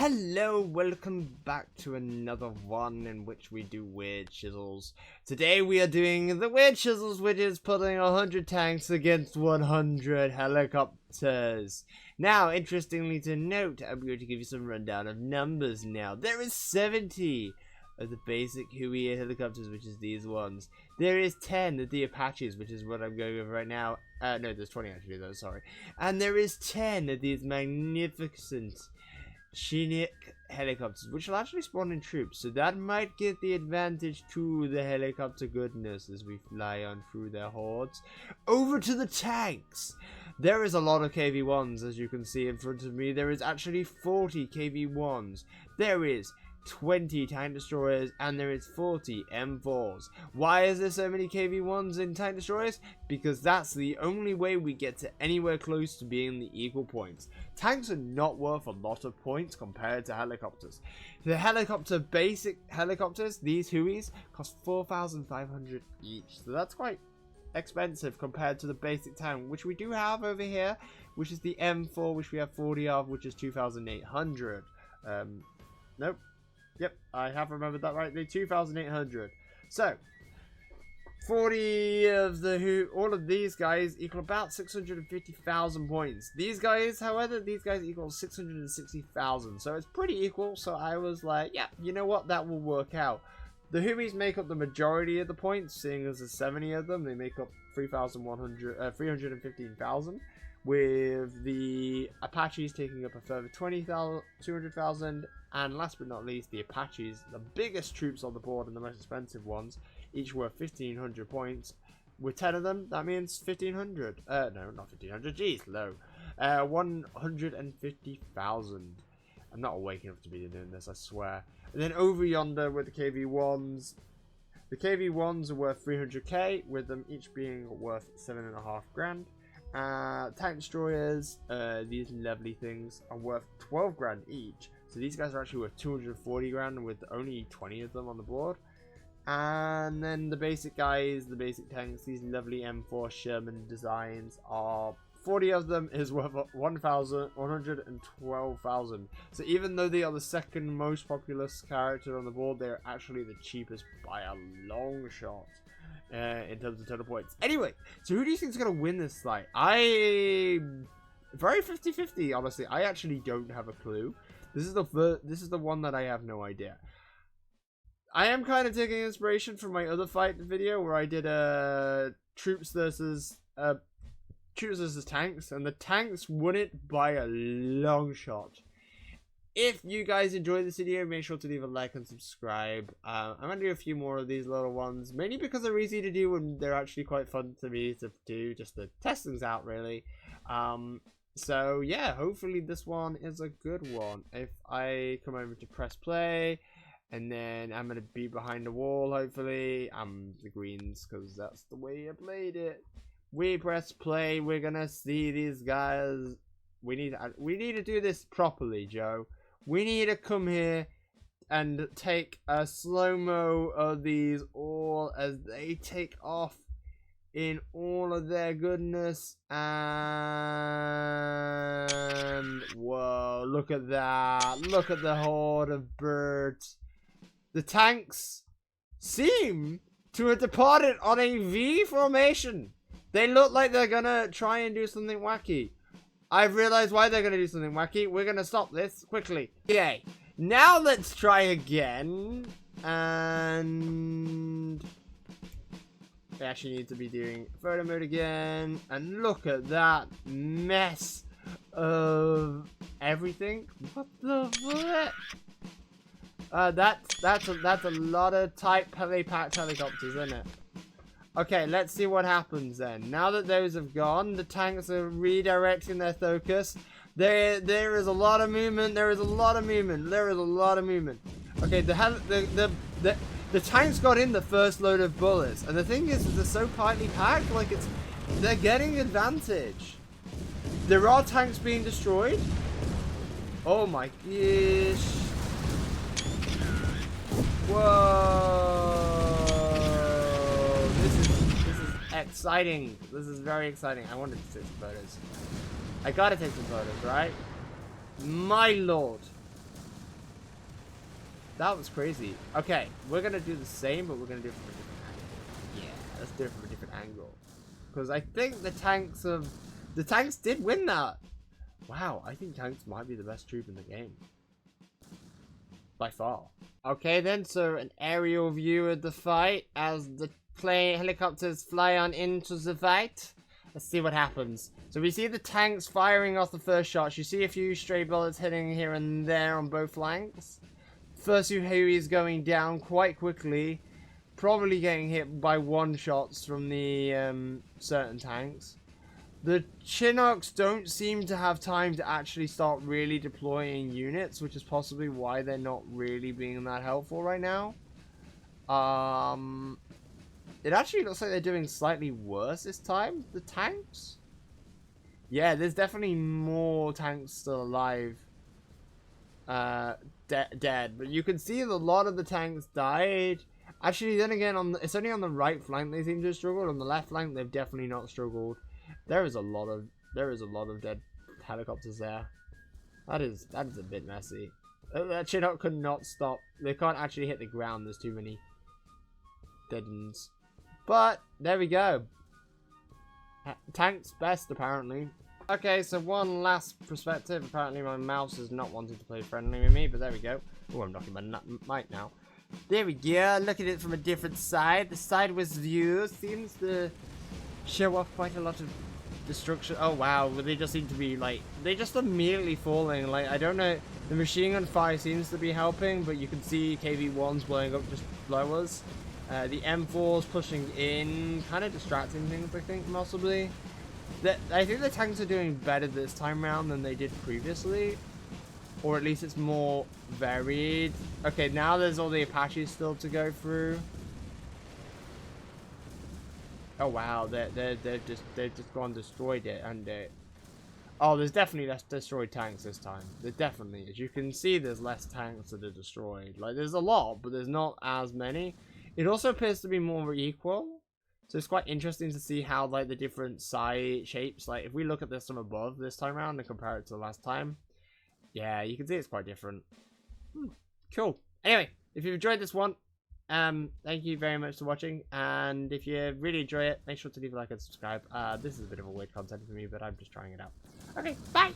Hello, welcome back to another one in which we do weird chisels. Today we are doing the weird chisels, which is putting 100 tanks against 100 helicopters. Now, interestingly to note, I'm going to give you some rundown of numbers now. There is 70 of the basic Huey helicopters, which is these ones. There is 10 of the Apaches, which is what I'm going over right now. No, there's 20 actually though, sorry. And there is 10 of these magnificent Chinook helicopters, which will actually spawn in troops, so that might give the advantage to the helicopter goodness as we fly on through their hordes. Over to the tanks! There is a lot of KV-1s, as you can see in front of me. There is actually 40 KV-1s. There is 20 tank destroyers, and there is 40 M4s. Why is there so many KV-1s in tank destroyers? Because that's the only way we get to anywhere close to being the equal points. Tanks are not worth a lot of points compared to helicopters. The basic helicopters, these Hueys, cost 4,500 each, so that's quite expensive compared to the basic tank, which we do have over here, which is the M4, which we have 40 of, which is 2,800. Nope. Yep, I have remembered that rightly. 2,800. So, 40 of all of these guys equal about 650,000 points. These guys, however, equal 660,000. So it's pretty equal. So I was like, yeah, you know what? That will work out. The Hueys make up the majority of the points, seeing as there's 70 of them. They make up 315,000. With the Apaches taking up a further 200,000, and last but not least, the Apaches, the biggest troops on the board and the most expensive ones, each worth 1,500 points. With 10 of them, that means 1,500. No, not 1,500. Jeez, low. 150,000. I'm not awake enough to be doing this, I swear. And then over yonder with the KV-1s. The KV-1s are worth 300k, with them each being worth 7.5 grand. Tank destroyers, these lovely things, are worth 12 grand each. So these guys are actually worth 240 grand with only 20 of them on the board. And then the basic guys, the basic tanks, these lovely M4 Sherman designs, are 40 of them is worth 112,000. So even though they are the second most populous character on the board, they're actually the cheapest by a long shot. In terms of total points. Anyway, so who do you think is going to win this fight? Very 50-50, honestly. I actually don't have a clue. This is the one that I have no idea. I am kind of taking inspiration from my other fight video where I did troops versus tanks, and the tanks won it by a long shot. If you guys enjoyed this video, make sure to leave a like and subscribe. I'm going to do a few more of these little ones, mainly because they're easy to do and they're actually quite fun to me to do, just to test things out, really. So, yeah, hopefully this one is a good one. If I come over to press play, and then I'm going to be behind the wall, hopefully. The greens, because that's the way I played it. We press play, we're going to see these guys. We need to do this properly, Joe. We need to come here and take a slow-mo of these all as they take off in all of their goodness. And whoa, look at that. Look at the horde of birds. The tanks seem to have departed on a V formation. They look like they're gonna try and do something wacky. I've realized why they're going to do something wacky. We're going to stop this quickly. Okay, now let's try again. And we actually need to be doing photo mode again. And look at that mess of everything. What the fuck? That's a lot of tight packed helicopters, isn't it? Okay, let's see what happens then. Now that those have gone, the tanks are redirecting their focus. There is a lot of movement. Okay, the tanks got in the first load of bullets, and the thing is they're so tightly packed, like they're getting advantage. There are tanks being destroyed. Oh my gosh. Whoa. Exciting. This is very exciting. I wanted to take some photos. I gotta take some photos, right? My lord. That was crazy. Okay, we're gonna do the same, but we're gonna do it from a different angle. Yeah, let's do it from a different angle. Because I think the tanks did win that. Wow, I think tanks might be the best troop in the game. By far. Okay then, so an aerial view of the fight as the helicopters fly on into the fight. Let's see what happens. So we see the tanks firing off the first shots. You see a few stray bullets hitting here and there on both flanks. First Hueys going down quite quickly. Probably getting hit by one-shots from the certain tanks. The Chinooks don't seem to have time to actually start really deploying units, which is possibly why they're not really being that helpful right now. It actually looks like they're doing slightly worse this time, the tanks. Yeah, there's definitely more tanks still alive. Dead. But you can see that a lot of the tanks died. Actually, then again, it's only on the right flank they seem to have struggled. On the left flank, they've definitely not struggled. There is a lot of dead helicopters there. That is a bit messy. That Chinook could not stop. They can't actually hit the ground. There's too many dead ones. But there we go. Tanks best apparently. Okay, so one last perspective. Apparently my mouse is not wanting to play friendly with me, but there we go. Oh, I'm knocking my mic now. There we go. Look at it from a different side. The sideways view seems to show off quite a lot of destruction. Oh wow, they just seem to be like, they just immediately falling. Like, I don't know, the machine gun fire seems to be helping, but you can see KV-1s blowing up just below us. The M4's pushing in, kind of distracting things, I think, possibly. I think the tanks are doing better this time around than they did previously. Or at least it's more varied. Okay, now there's all the Apaches still to go through. Oh wow, they've just gone destroyed it, and oh, there's definitely less destroyed tanks this time. There definitely is. You can see there's less tanks that are destroyed. Like, there's a lot, but there's not as many. It also appears to be more equal. So it's quite interesting to see how, like, the different side shapes, like, if we look at this from above this time around and compare it to the last time, yeah, you can see it's quite different. Cool. Anyway, if you've enjoyed this one, thank you very much for watching, and if you really enjoy it, make sure to leave a like and subscribe. This is a bit of a weird content for me, but I'm just trying it out. Okay, bye!